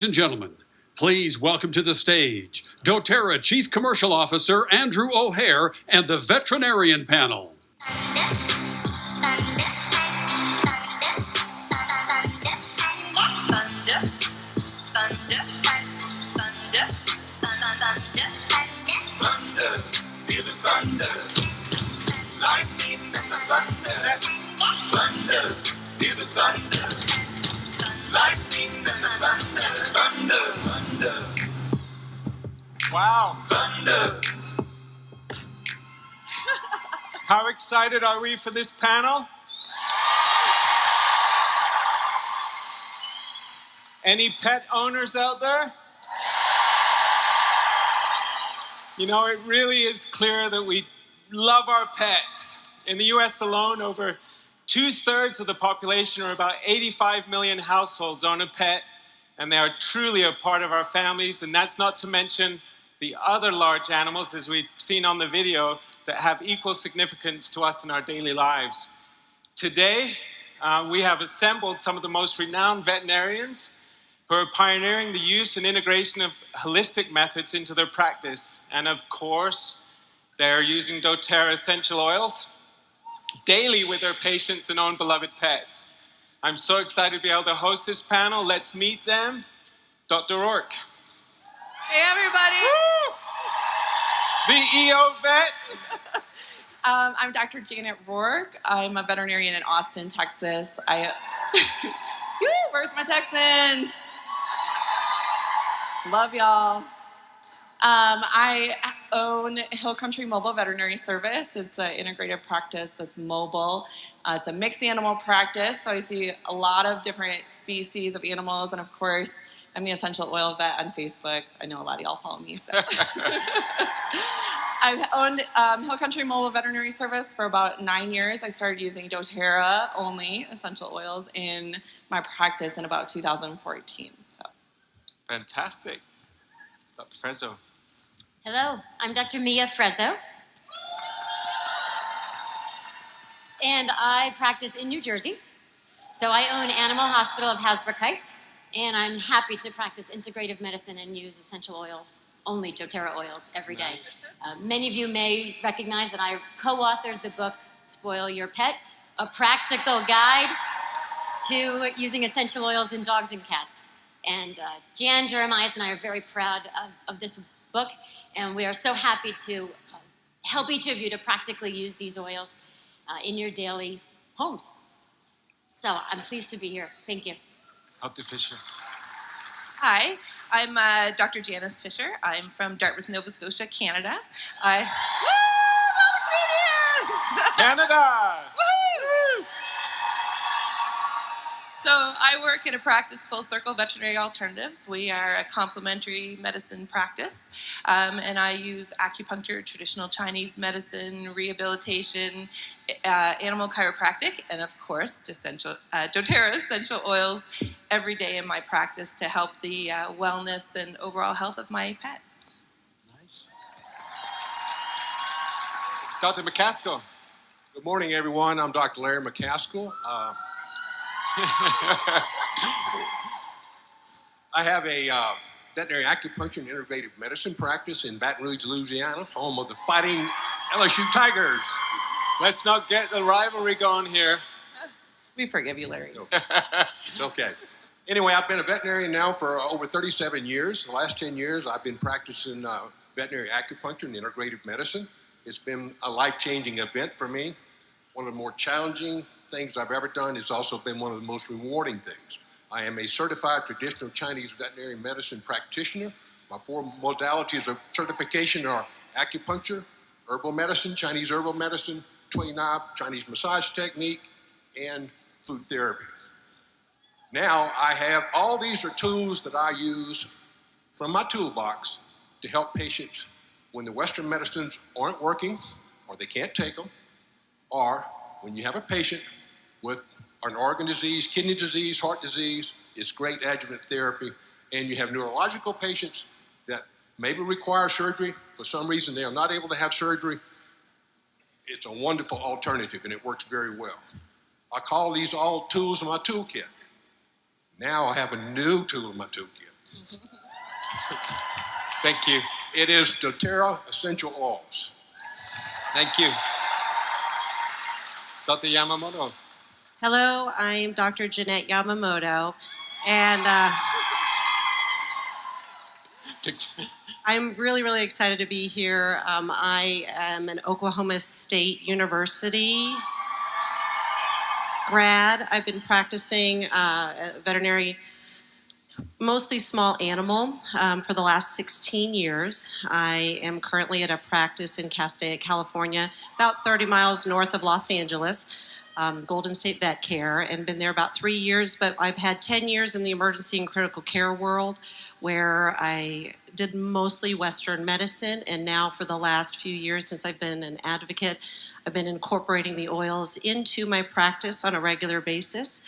and gentlemen, please welcome to the stage dōTERRA Chief Commercial Officer Andrew O'Hare and the Veterinarian panel. Thunder, feel the thunder, lightning and the thunder. Thunder, feel the thunder, lightning and the thunder. Thunder, thunder. Wow. Thunder. How excited are we for this panel? Any pet owners out there? You know, it really is clear that we love our pets. In the US alone, over 2/3 of the population, or about 85 million households, own a pet, and they are truly a part of our families, and that's not to mention the other large animals, as we've seen on the video, that have equal significance to us in our daily lives. Today, we have assembled some of the most renowned veterinarians who are pioneering the use and integration of holistic methods into their practice. And of course, they're using dōTERRA essential oils daily with their patients and own beloved pets. I'm so excited to be able to host this panel. Let's meet them. Dr. Roark. Hey, everybody. Woo! The EO vet. I'm Dr. Jeanette Roark. I'm a veterinarian in Austin, Texas. Where's my Texans? Love y'all. I own Hill Country Mobile Veterinary Service. It's an integrated practice that's mobile. It's a mixed animal practice, so I see a lot of different species of animals, and of course, I'm the essential oil vet on Facebook. I know a lot of y'all follow me. So. I've owned Hill Country Mobile Veterinary Service for about 9 years. I started using dōTERRA only essential oils in my practice in about 2014. So. Fantastic. Dr. Frezzo. Hello, I'm Dr. Mia Frezzo. And I practice in New Jersey. So I own Animal Hospital of Hasbrook Heights, and I'm happy to practice integrative medicine and use essential oils, only dōTERRA oils, every day. Many of you may recognize that I co-authored the book, Spoil Your Pet, a practical guide to using essential oils in dogs and cats. And Jan, Jeremias, and I are very proud of this book, and we are so happy to help each of you to practically use these oils in your daily homes. So I'm pleased to be here. Thank you. Dr. Fisher. Hi, I'm Dr. Janis Fisher. I'm from Dartmouth, Nova Scotia, Canada. Woo! All the Canadians! Canada! Woo! So I work in a practice, Full Circle Veterinary Alternatives. We are a complementary medicine practice, and I use acupuncture, traditional Chinese medicine, rehabilitation, animal chiropractic, and of course, dōTERRA essential oils every day in my practice to help the wellness and overall health of my pets. Nice. Dr. McCaskill. Good morning, everyone. I'm Dr. Larry McCaskill. I have a veterinary acupuncture and integrative medicine practice in Baton Rouge, Louisiana, home of the Fighting LSU Tigers. Let's not get the rivalry going here. We forgive you, Larry. It's okay. Anyway, I've been a veterinarian now for over 37 years. The last 10 years, I've been practicing veterinary acupuncture and integrative medicine. It's been a life-changing event for me. One of the more challenging things I've ever done. It's also been one of the most rewarding things. I am a certified traditional Chinese veterinary medicine practitioner. My 4 modalities of certification are acupuncture, herbal medicine, Chinese herbal medicine, Tui knob, Chinese massage technique, and food therapy. Now all these are tools that I use from my toolbox to help patients when the Western medicines aren't working or they can't take them, or when you have a patient with an organ disease, kidney disease, heart disease, it's great adjuvant therapy. And you have neurological patients that maybe require surgery. For some reason, they are not able to have surgery. It's a wonderful alternative, and it works very well. I call these all tools in my toolkit. Now I have a new tool in my toolkit. Thank you. It is dōTERRA Essential Oils. Thank you. Dr. Yamamoto. Hello, I'm Dr. Jeanette Yamamoto, and I'm really, really excited to be here. I am an Oklahoma State University grad. I've been practicing veterinary, mostly small animal, for the last 16 years. I am currently at a practice in Castaic, California, about 30 miles north of Los Angeles. Golden State Vet Care, and been there about 3 years, but I've had 10 years in the emergency and critical care world where I did mostly Western medicine, and now for the last few years since I've been an advocate, I've been incorporating the oils into my practice on a regular basis,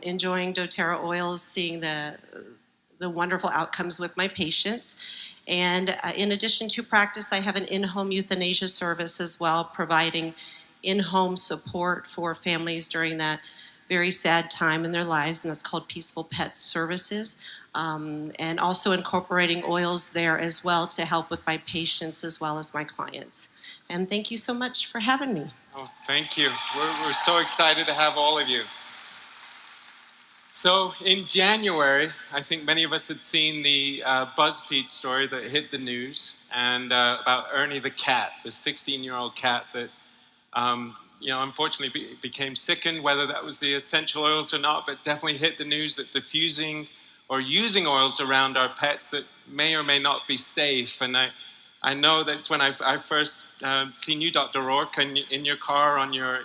enjoying dōTERRA oils, seeing the wonderful outcomes with my patients. And in addition to practice, I have an in-home euthanasia service as well, providing in-home support for families during that very sad time in their lives, and that's called Peaceful Pet Services, and also incorporating oils there as well to help with my patients as well as my clients. And thank you so much for having me. Oh, thank you. We're so excited to have all of you. So in January, I think many of us had seen the BuzzFeed story that hit the news, and about Ernie the cat, the 16-year-old cat that unfortunately became sickened, whether that was the essential oils or not, but definitely hit the news that diffusing or using oils around our pets that may or may not be safe. And I know that's when I first seen you, Dr. Roark, in your car on your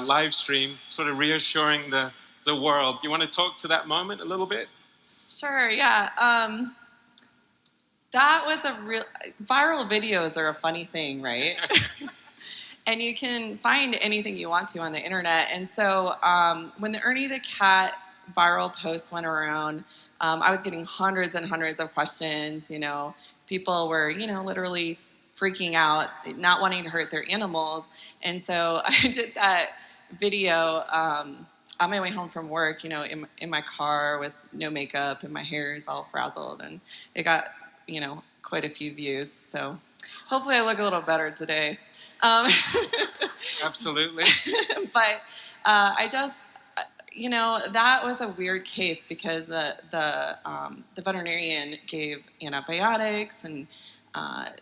live stream, sort of reassuring the world. Do you want to talk to that moment a little bit? Sure, yeah. That was a real... Viral videos are a funny thing, right? And you can find anything you want to on the internet. And so when the Ernie the cat viral post went around, I was getting hundreds and hundreds of questions. People were, literally freaking out, not wanting to hurt their animals. And so I did that video on my way home from work, in my car with no makeup, and my hair is all frazzled. And it got, quite a few views. So hopefully I look a little better today. Absolutely. But I just, that was a weird case because the veterinarian gave antibiotics, and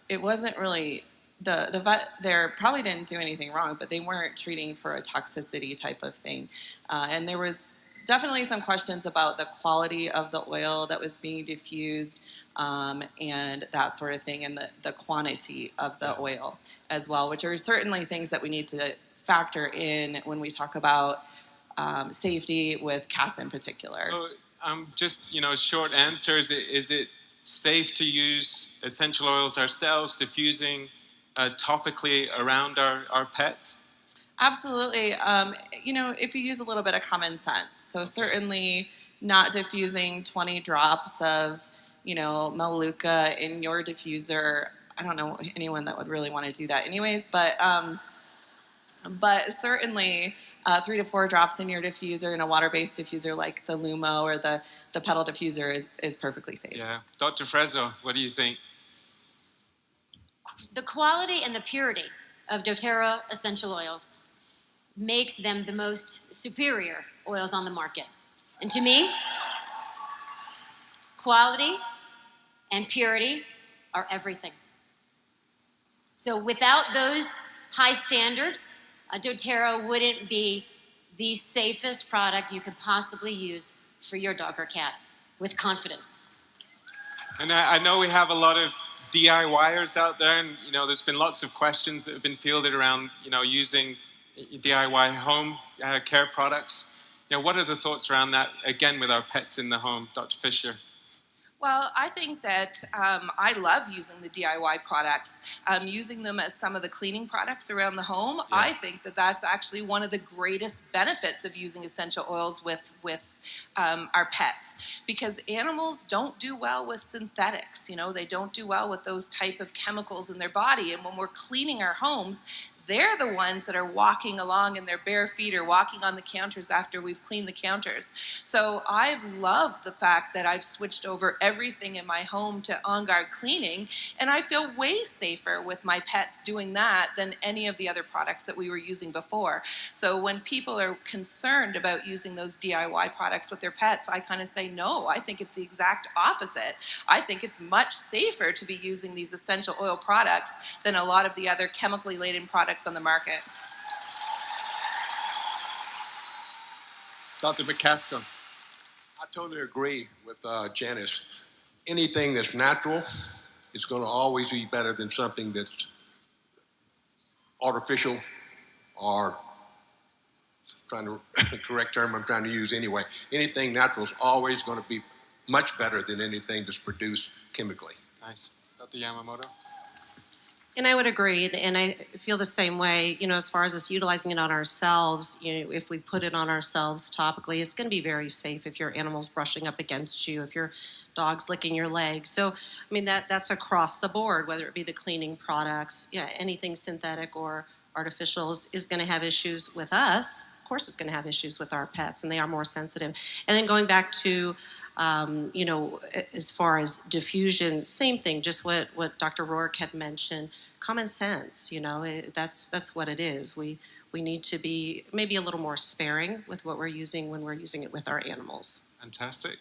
it wasn't really, the vet there probably didn't do anything wrong, but they weren't treating for a toxicity type of thing. And there was definitely some questions about the quality of the oil that was being diffused, and that sort of thing, and the quantity of the oil as well, which are certainly things that we need to factor in when we talk about safety with cats in particular. So, just, short answer, is it safe to use essential oils ourselves, diffusing topically around our pets? Absolutely. If you use a little bit of common sense. So certainly not diffusing 20 drops of, Maluka in your diffuser. I don't know anyone that would really want to do that anyways, but certainly 3 to 4 drops in your diffuser, in a water-based diffuser like the Lumo or the pedal diffuser is perfectly safe. Yeah. Dr. Frezzo, what do you think? The quality and the purity of dōTERRA essential oils makes them the most superior oils on the market. And to me, quality and purity are everything. So without those high standards, dōTERRA wouldn't be the safest product you could possibly use for your dog or cat with confidence. And I know we have a lot of DIYers out there, and there's been lots of questions that have been fielded around using DIY home care products. What are the thoughts around that, again, with our pets in the home, Dr. Fisher? Well, I think that I love using the DIY products, using them as some of the cleaning products around the home. Yeah. I think that that's actually one of the greatest benefits of using essential oils with our pets, because animals don't do well with synthetics. They don't do well with those type of chemicals in their body. And when we're cleaning our homes, they're the ones that are walking along in their bare feet or walking on the counters after we've cleaned the counters. So I've loved the fact that I've switched over everything in my home to on-guard cleaning, and I feel way safer with my pets doing that than any of the other products that we were using before. So when people are concerned about using those DIY products with their pets, I kind of say, no, I think it's the exact opposite. I think it's much safer to be using these essential oil products than a lot of the other chemically laden products on the market. Dr. McCaskill. I totally agree with Janis. Anything that's natural is going to always be better than something that's artificial, or trying to correct term I'm trying to use anyway. Anything natural is always going to be much better than anything that's produced chemically. Nice. Dr. Yamamoto? And I would agree, and I feel the same way, as far as us utilizing it on ourselves, if we put it on ourselves topically, it's going to be very safe if your animal's brushing up against you, if your dog's licking your leg. So, that's across the board, whether it be the cleaning products, anything synthetic or artificial is going to have issues with us. Of course it's going to have issues with our pets, and they are more sensitive. And then going back to, as far as diffusion, same thing, just what Dr. Roark had mentioned, common sense, that's what it is. We need to be maybe a little more sparing with what we're using when we're using it with our animals. Fantastic.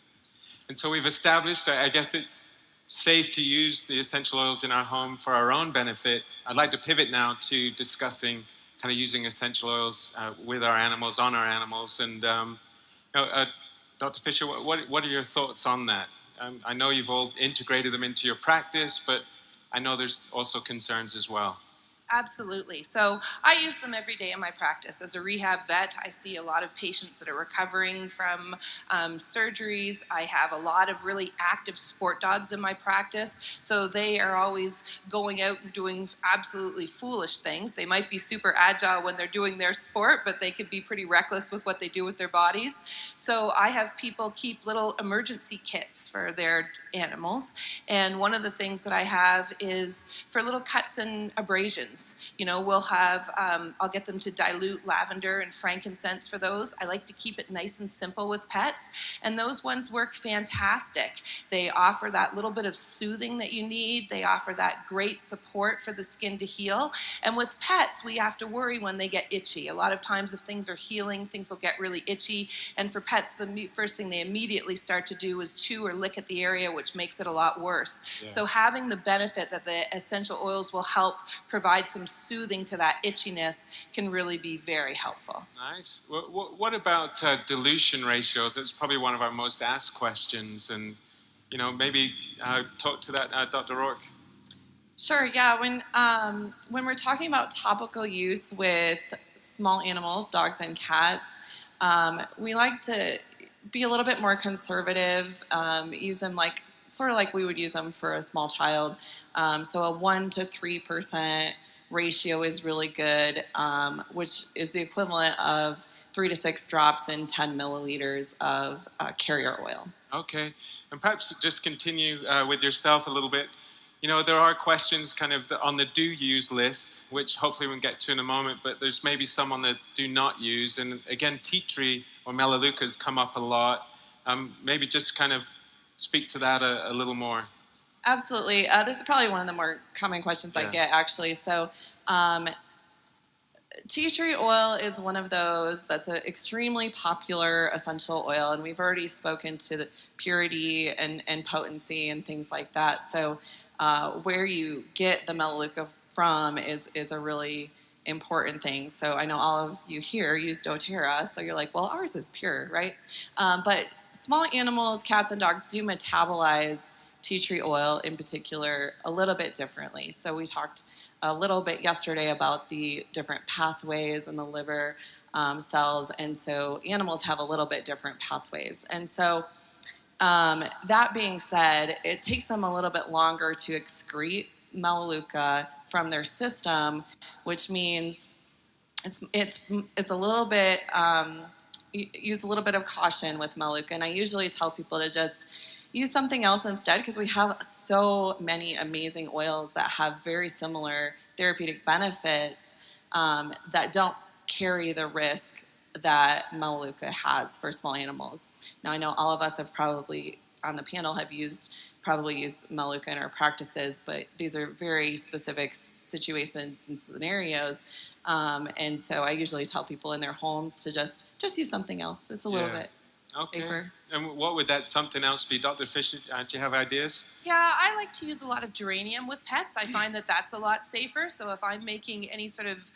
And so we've established, I guess it's safe to use the essential oils in our home for our own benefit. I'd like to pivot now to discussing kind of using essential oils with our animals, on our animals. And Dr. Fisher, what are your thoughts on that? I know you've all integrated them into your practice, but I know there's also concerns as well. Absolutely. So I use them every day in my practice. As a rehab vet, I see a lot of patients that are recovering from surgeries. I have a lot of really active sport dogs in my practice. So they are always going out and doing absolutely foolish things. They might be super agile when they're doing their sport, but they could be pretty reckless with what they do with their bodies. So I have people keep little emergency kits for their animals. And one of the things that I have is for little cuts and abrasions. We'll have, I'll get them to dilute lavender and frankincense for those. I like to keep it nice and simple with pets, and those ones work fantastic. They offer that little bit of soothing that you need. They offer that great support for the skin to heal. And with pets, we have to worry when they get itchy. A lot of times if things are healing, things will get really itchy. And for pets, the first thing they immediately start to do is chew or lick at the area, which makes it a lot worse. Yeah. So having the benefit that the essential oils will help provide some soothing to that itchiness can really be very helpful. Nice. What about dilution ratios? That's probably one of our most asked questions, and maybe talk to that, Dr. Roark. Sure. Yeah. When we're talking about topical use with small animals, dogs and cats, we like to be a little bit more conservative. Use them sort of like we would use them for a small child. So a 1 to 3% ratio is really good, which is the equivalent of 3 to 6 drops in 10 milliliters of carrier oil. Okay. And perhaps just continue with yourself a little bit. There are questions kind of on the do use list, which hopefully we'll get to in a moment, but there's maybe some on the do not use. And again, tea tree or melaleucas come up a lot. Maybe just kind of speak to that a little more. Absolutely. This is probably one of the more common questions I get, actually. So tea tree oil is one of those that's an extremely popular essential oil, and we've already spoken to the purity and potency and things like that. So where you get the melaleuca from is a really important thing. So I know all of you here use dōTERRA, so you're like, well, ours is pure, right? But small animals, cats and dogs, do metabolize tea tree oil in particular a little bit differently. So we talked a little bit yesterday about the different pathways in the liver cells, and so animals have a little bit different pathways. And so that being said, it takes them a little bit longer to excrete melaleuca from their system, which means it's a little bit use a little bit of caution with melaleuca, and I usually tell people to just use something else instead, because we have so many amazing oils that have very similar therapeutic benefits that don't carry the risk that Melaleuca has for small animals. Now, I know all of us have probably, on the panel, have probably used Melaleuca in our practices, but these are very specific situations and scenarios. And so I usually tell people in their homes to just use something else. It's a little bit safer. And what would that something else be? Dr. Fisher, do you have ideas? Yeah, I like to use a lot of geranium with pets. I find that that's a lot safer. So if I'm making any sort of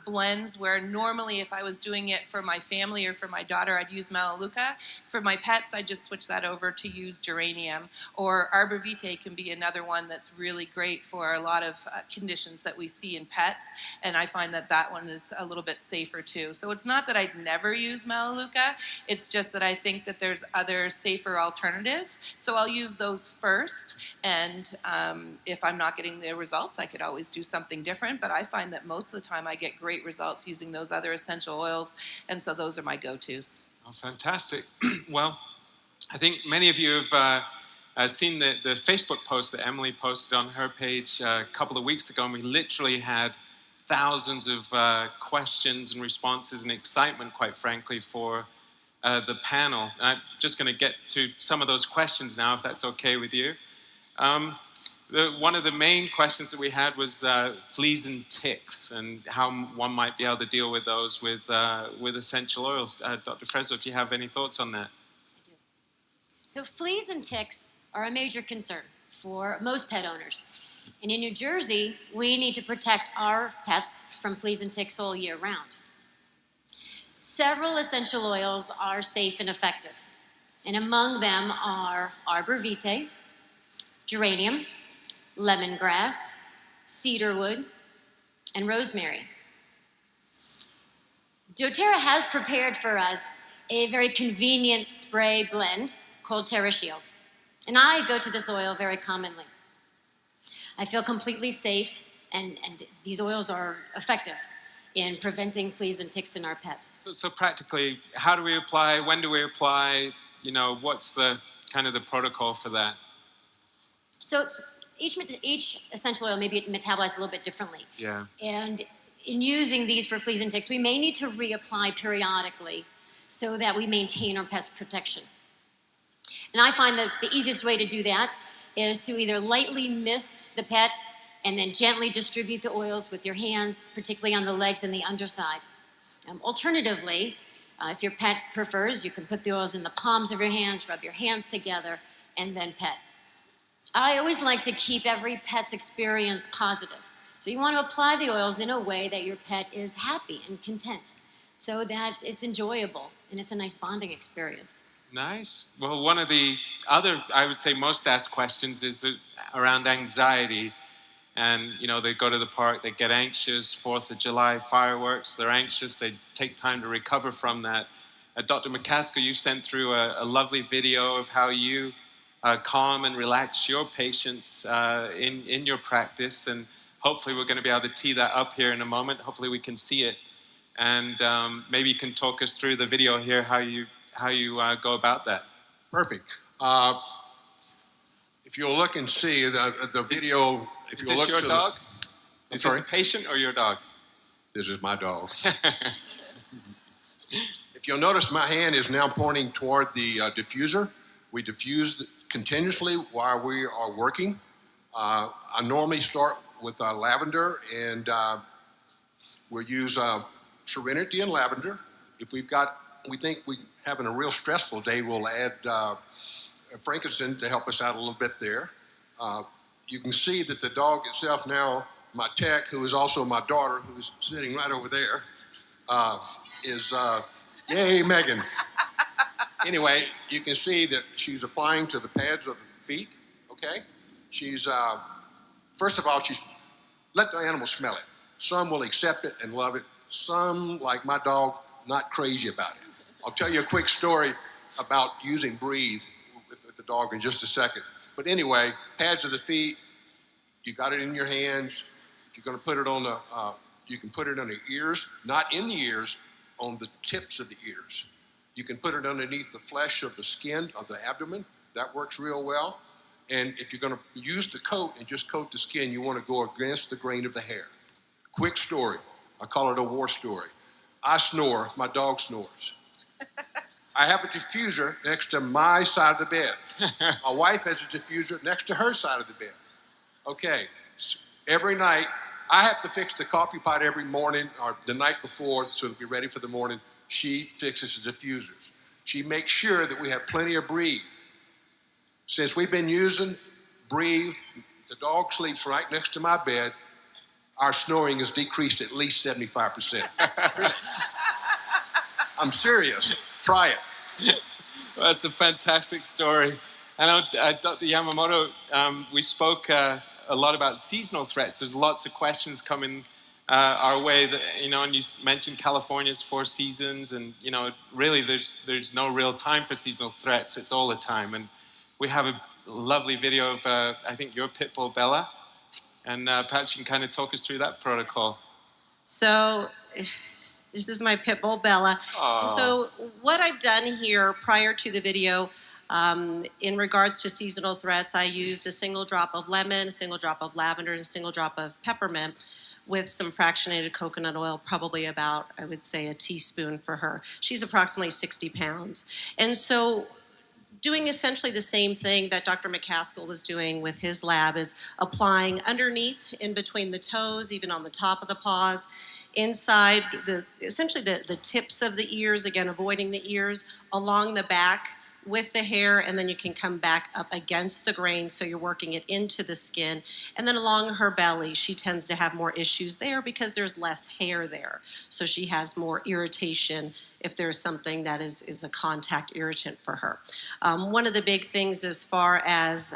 blends where normally if I was doing it for my family or for my daughter, I'd use Melaleuca. For my pets, I just switch that over to use geranium. Or arbor vitae can be another one that's really great for a lot of conditions that we see in pets. And I find that that one is a little bit safer too. So it's not that I'd never use Melaleuca. It's just that I think that there's other safer alternatives. So I'll use those first, and if I'm not getting the results, I could always do something different, but I find that most of the time I get great results using those other essential oils, and so those are my go-tos. Oh, fantastic. Well, I think many of you have seen the Facebook post that Emily posted on her page a couple of weeks ago, and we literally had thousands of questions and responses and excitement, quite frankly, for the panel. I'm just going to get to some of those questions now, if that's okay with you. One of the main questions that we had was fleas and ticks and how one might be able to deal with those with essential oils. Dr. Frezzo, do you have any thoughts on that? I do. So fleas and ticks are a major concern for most pet owners. And in New Jersey, we need to protect our pets from fleas and ticks all year round. Several essential oils are safe and effective, and among them are arbor vitae, geranium, lemongrass, cedarwood, and rosemary. dōTERRA has prepared for us a very convenient spray blend called TerraShield, and I go to this oil very commonly. I feel completely safe, and these oils are effective in preventing fleas and ticks in our pets. So practically, how do we apply? When do we apply? You know, what's the kind of the protocol for that? So each essential oil may be metabolized a little bit differently. Yeah. And in using these for fleas and ticks, we may need to reapply periodically so that we maintain our pet's protection. And I find that the easiest way to do that is to either lightly mist the pet and then gently distribute the oils with your hands, particularly on the legs and the underside. Alternatively, if your pet prefers, you can put the oils in the palms of your hands, rub your hands together, and then pet. I always like to keep every pet's experience positive. So you want to apply the oils in a way that your pet is happy and content, so that it's enjoyable and it's a nice bonding experience. Nice. Well, one of the other, I would say, most asked questions is around anxiety. And, you know, they go to the park, they get anxious, 4th of July fireworks, they're anxious, they take time to recover from that. Dr. McCaskill, you sent through a lovely video of how you calm and relax your patients in your practice, and hopefully we're going to be able to tee that up here in a moment. Hopefully we can see it, and maybe you can talk us through the video here, how you go about that. Perfect. If you'll look and see the video... Is this your dog? Is this a patient or your dog? This is my dog. If you'll notice, my hand is now pointing toward the diffuser. We diffuse continuously while we are working. I normally start with lavender, and we'll use Serenity and lavender. If we think we're having a real stressful day, we'll add frankincense to help us out a little bit there. You can see that the dog itself now, my tech, who is also my daughter, who's sitting right over there, is, yay, Megan. Anyway, you can see that she's applying to the pads of the feet, okay? She's, first of all, let the animal smell it. Some will accept it and love it. Some, like my dog, not crazy about it. I'll tell you a quick story about using Breathe with the dog in just a second. But anyway, pads of the feet, you got it in your hands. If you're going to put it on the, you can put it on the ears, not in the ears, on the tips of the ears. You can put it underneath the flesh of the skin of the abdomen. That works real well. And if you're going to use the coat and just coat the skin, you want to go against the grain of the hair. Quick story. I call it a war story. I snore, my dog snores. I have a diffuser next to my side of the bed. My wife has a diffuser next to her side of the bed. Okay, every night, I have to fix the coffee pot every morning or the night before so it'll be ready for the morning. She fixes the diffusers. She makes sure that we have plenty of Breathe. Since we've been using Breathe, the dog sleeps right next to my bed. Our snoring has decreased at least 75%. Really. I'm serious. Try it. Well, that's a fantastic story. I know, Dr. Yamamoto, we spoke a lot about seasonal threats. There's lots of questions coming our way, that, you know, and you mentioned California's 4 seasons, and, you know, really there's no real time for seasonal threats. It's all the time. And we have a lovely video of, I think, your pit bull, Bella, and perhaps you can kind of talk us through that protocol. So this is my pit bull, Bella. And so what I've done here prior to the video, in regards to seasonal threats, I used a single drop of lemon, a single drop of lavender, and a single drop of peppermint with some fractionated coconut oil, probably about, I would say, a teaspoon for her. She's approximately 60 pounds. And so doing essentially the same thing that Dr. McCaskill was doing with his lab is applying underneath, in between the toes, even on the top of the paws, inside essentially the tips of the ears, again, avoiding the ears, along the back with the hair, and then you can come back up against the grain, so you're working it into the skin. And then along her belly, she tends to have more issues there because there's less hair there. So she has more irritation if there's something that is a contact irritant for her. One of the big things as far as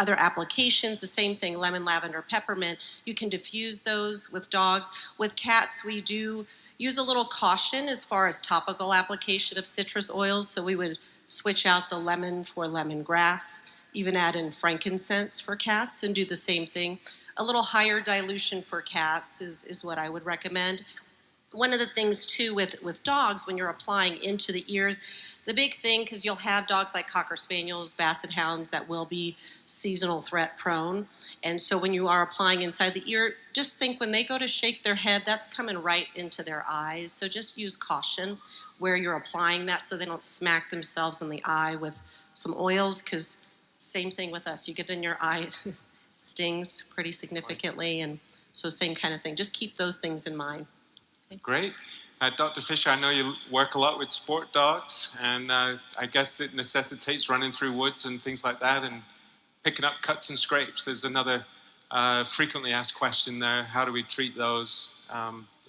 other applications, the same thing, lemon, lavender, peppermint, you can diffuse those with dogs. With cats, we do use a little caution as far as topical application of citrus oils, so we would switch out the lemon for lemongrass, even add in frankincense for cats and do the same thing. A little higher dilution for cats is what I would recommend. One of the things too with dogs, when you're applying into the ears, the big thing, because you'll have dogs like Cocker Spaniels, Basset Hounds that will be seasonal threat prone. And so when you are applying inside the ear, just think when they go to shake their head, that's coming right into their eyes. So just use caution where you're applying that so they don't smack themselves in the eye with some oils, because same thing with us. You get in your eye, it stings pretty significantly. And so same kind of thing. Just keep those things in mind. Great. Dr. Fisher, I know you work a lot with sport dogs, and I guess it necessitates running through woods and things like that and picking up cuts and scrapes. There's another frequently asked question there. How do we treat those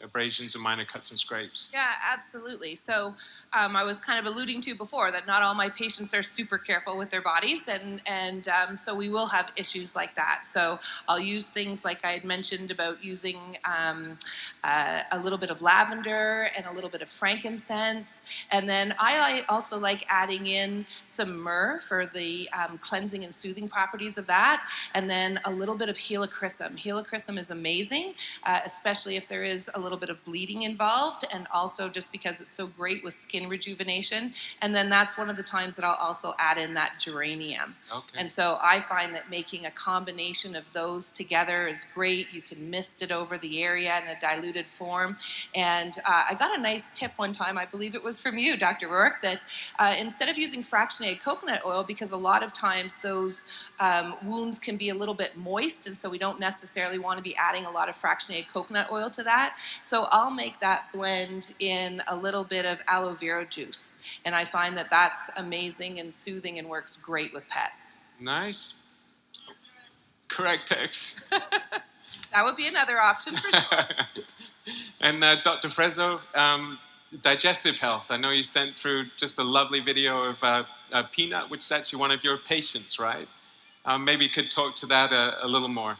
abrasions and minor cuts and scrapes? Yeah, absolutely. So I was kind of alluding to before that not all my patients are super careful with their bodies, and so we will have issues like that. So I'll use things like I had mentioned about using a little bit of lavender and a little bit of frankincense, and then I also like adding in some myrrh for the cleansing and soothing properties of that, and then a little bit of helichrysum. Helichrysum is amazing, especially if there is a little bit of bleeding involved, and also just because it's so great with skin rejuvenation. And then that's one of the times that I'll also add in that geranium. Okay. And so I find that making a combination of those together is great. You can mist it over the area in a diluted form. And I got a nice tip one time, I believe it was from you, Dr. Roark, that instead of using fractionated coconut oil, because a lot of times those wounds can be a little bit moist, and so we don't necessarily want to be adding a lot of fractionated coconut oil to that. So I'll make that blend in a little bit of aloe vera juice. And I find that that's amazing and soothing and works great with pets. Nice. Correct text. That would be another option for sure. And Dr. Frezzo, digestive health. I know you sent through just a lovely video of Peanut, which is actually one of your patients, right? Maybe you could talk to that a little more.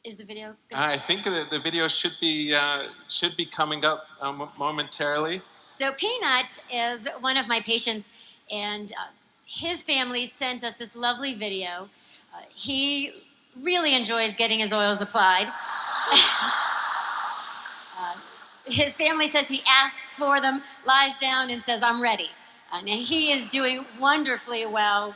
Is the video good? I think the video should be coming up momentarily. So Peanut is one of my patients, and his family sent us this lovely video. He really enjoys getting his oils applied. His family says he asks for them, lies down, and says, "I'm ready." And he is doing wonderfully well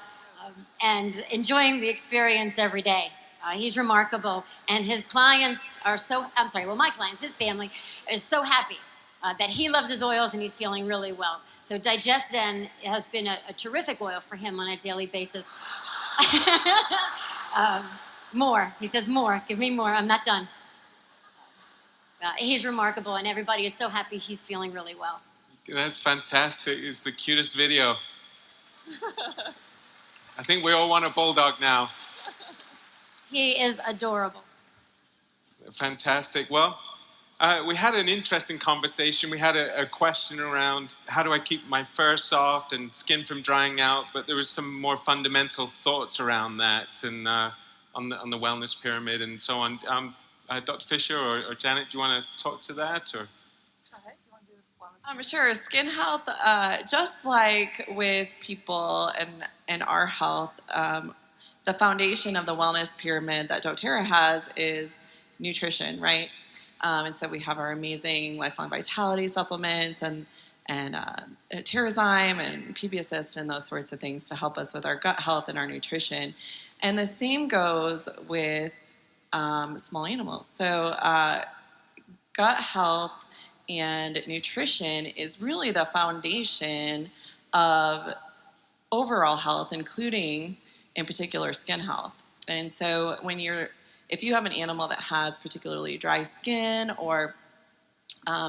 and enjoying the experience every day. He's remarkable, and his clients are so, I'm sorry, well, my clients, his family, is so happy that he loves his oils and he's feeling really well. So Digestive has been a terrific oil for him on a daily basis. More, he says more, give me more, I'm not done. He's remarkable, and everybody is so happy he's feeling really well. That's fantastic. It's the cutest video. I think we all want a bulldog now. He is adorable. Fantastic. Well, we had an interesting conversation. We had a question around how do I keep my fur soft and skin from drying out, but there was some more fundamental thoughts around that and on the wellness pyramid and so on. Dr. Fisher or Janet, do you want to talk to that? Or? Sure. Skin health, just like with people and our health, the foundation of the wellness pyramid that dōTERRA has is nutrition, right? And so we have our amazing lifelong vitality supplements and Terrazyme and PB Assist and those sorts of things to help us with our gut health and our nutrition. And the same goes with small animals. So gut health and nutrition is really the foundation of overall health, including, in particular, skin health. And so if you have an animal that has particularly dry skin or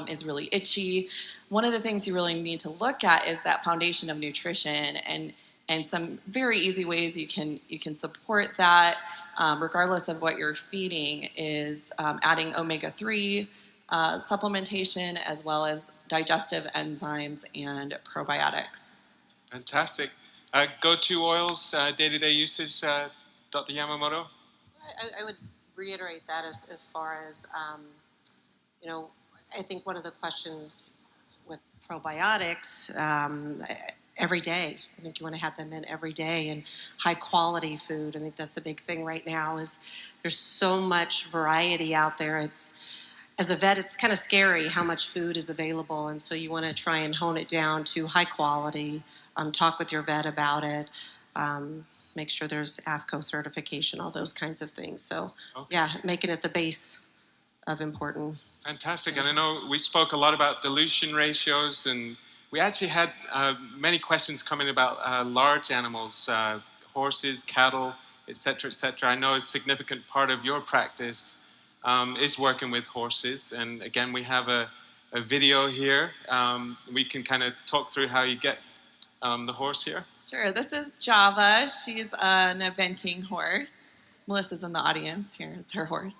is really itchy, one of the things you really need to look at is that foundation of nutrition and some very easy ways you can support that, regardless of what you're feeding, is adding omega-3 supplementation as well as digestive enzymes and probiotics. Fantastic. Go-to oils, day-to-day usage, Dr. Yamamoto? I would reiterate that as far as, I think one of the questions with probiotics, every day. I think you want to have them in every day, and high quality food. I think that's a big thing right now. Is there's so much variety out there. As a vet, it's kind of scary how much food is available, and so you want to try and hone it down to high quality. Talk with your vet about it. Make sure there's AAFCO certification, all those kinds of things. So, yeah, making it the base of important. Fantastic. And I know we spoke a lot about dilution ratios, and we actually had many questions coming about large animals, horses, cattle, etc., etc. I know a significant part of your practice is working with horses. And again, we have a video here. We can kind of talk through how you get the horse here. Sure. This is Java. She's an eventing horse. Melissa's in the audience here. It's her horse.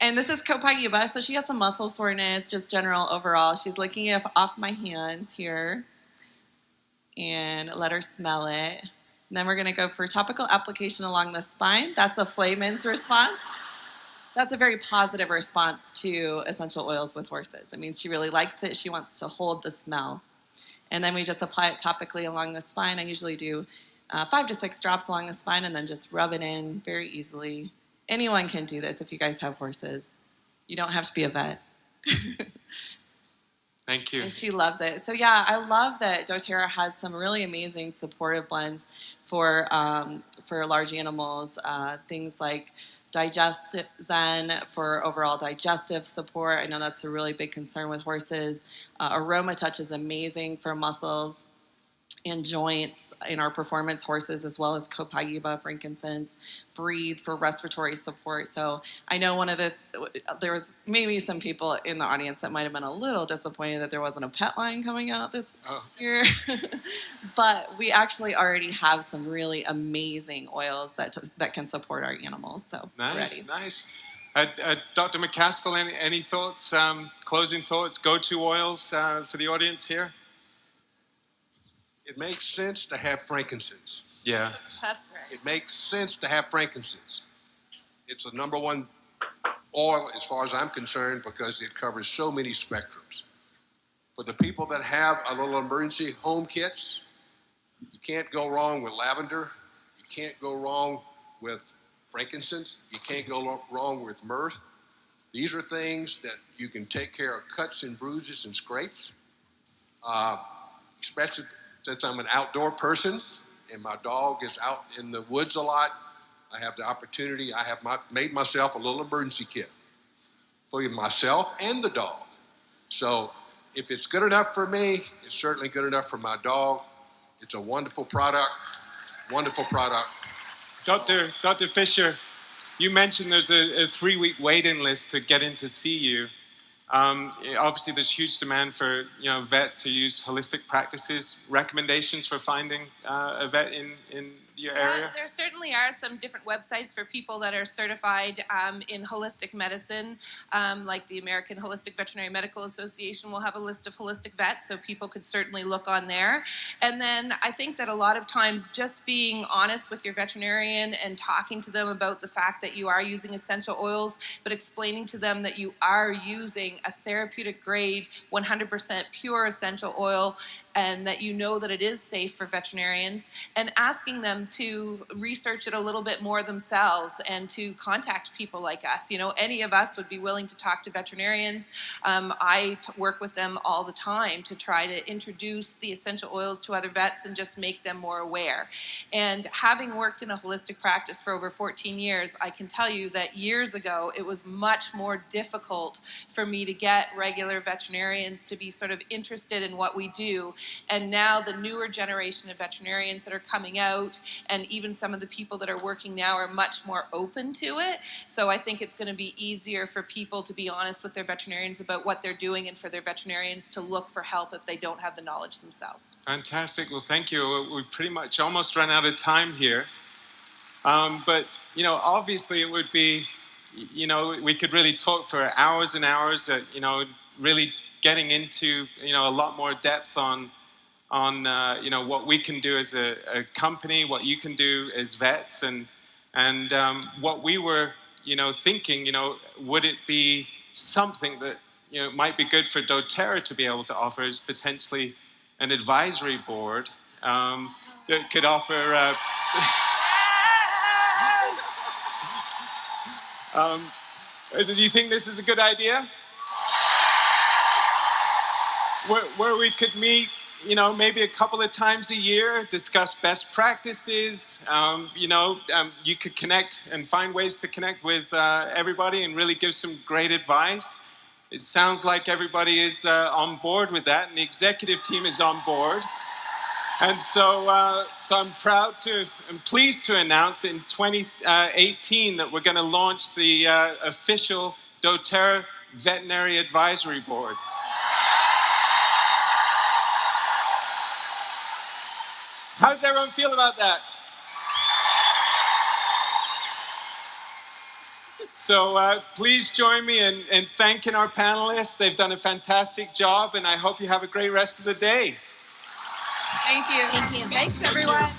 And this is Copaiba. So she has some muscle soreness, just general overall. She's licking it off my hands here. And let her smell it. And then we're going to go for topical application along the spine. That's a Flayman's response. That's a very positive response to essential oils with horses. It means she really likes it. She wants to hold the smell. And then we just apply it topically along the spine. I usually do 5 to 6 drops along the spine and then just rub it in very easily. Anyone can do this if you guys have horses. You don't have to be a vet. Thank you. And she loves it. So yeah, I love that dōTERRA has some really amazing supportive blends for large animals. Things like Digestive Zen for overall digestive support. I know that's a really big concern with horses. Aroma Touch is amazing for muscles and joints in our performance horses, as well as Copaiba, frankincense, Breathe for respiratory support. So I know there was maybe some people in the audience that might have been a little disappointed that there wasn't a pet line coming out this year. But we actually already have some really amazing oils that can support our animals. So nice. Dr. McCaskill, any thoughts, closing thoughts, go-to oils for the audience here? It makes sense to have frankincense. Yeah. That's right. It makes sense to have frankincense. It's the number one oil as far as I'm concerned because it covers so many spectrums. For the people that have a little emergency home kits, you can't go wrong with lavender. You can't go wrong with frankincense. You can't go wrong with myrrh. These are things that you can take care of cuts and bruises and scrapes, especially since I'm an outdoor person and my dog is out in the woods a lot. I have the opportunity. I have made myself a little emergency kit for myself and the dog. So if it's good enough for me, it's certainly good enough for my dog. It's a wonderful product, wonderful product. Dr. Fisher, you mentioned there's a 3-week waiting list to get in to see you. Obviously, there's huge demand for vets who use holistic practices. Recommendations for finding a vet in your area? There certainly are some different websites for people that are certified in holistic medicine, like the American Holistic Veterinary Medical Association will have a list of holistic vets, so people could certainly look on there. And then I think that a lot of times just being honest with your veterinarian and talking to them about the fact that you are using essential oils, but explaining to them that you are using a therapeutic grade, 100% pure essential oil, and that you know that it is safe for veterinarians, and asking them to research it a little bit more themselves and to contact people like us. Any of us would be willing to talk to veterinarians. I work with them all the time to try to introduce the essential oils to other vets and just make them more aware. And having worked in a holistic practice for over 14 years, I can tell you that years ago it was much more difficult for me to get regular veterinarians to be sort of interested in what we do. And now the newer generation of veterinarians that are coming out, and even some of the people that are working now, are much more open to it. So I think it's going to be easier for people to be honest with their veterinarians about what they're doing, and for their veterinarians to look for help if they don't have the knowledge themselves. Fantastic. Well, thank you. We pretty much almost run out of time here. But, obviously it would be, we could really talk for hours and hours, really getting into, a lot more depth on what we can do as a company, what you can do as vets, and what we were, thinking, would it be something that, might be good for dōTERRA to be able to offer is potentially an advisory board that could offer... do you think this is a good idea? Where we could meet, maybe a couple of times a year, discuss best practices. You could connect and find ways to connect with everybody and really give some great advice. It sounds like everybody is on board with that, and the executive team is on board. And so I'm pleased to announce in 2018 that we're going to launch the official dōTERRA Veterinary Advisory Board. How does everyone feel about that? So please join me in thanking our panelists. They've done a fantastic job, and I hope you have a great rest of the day. Thank you. Thank you. Thanks, everyone.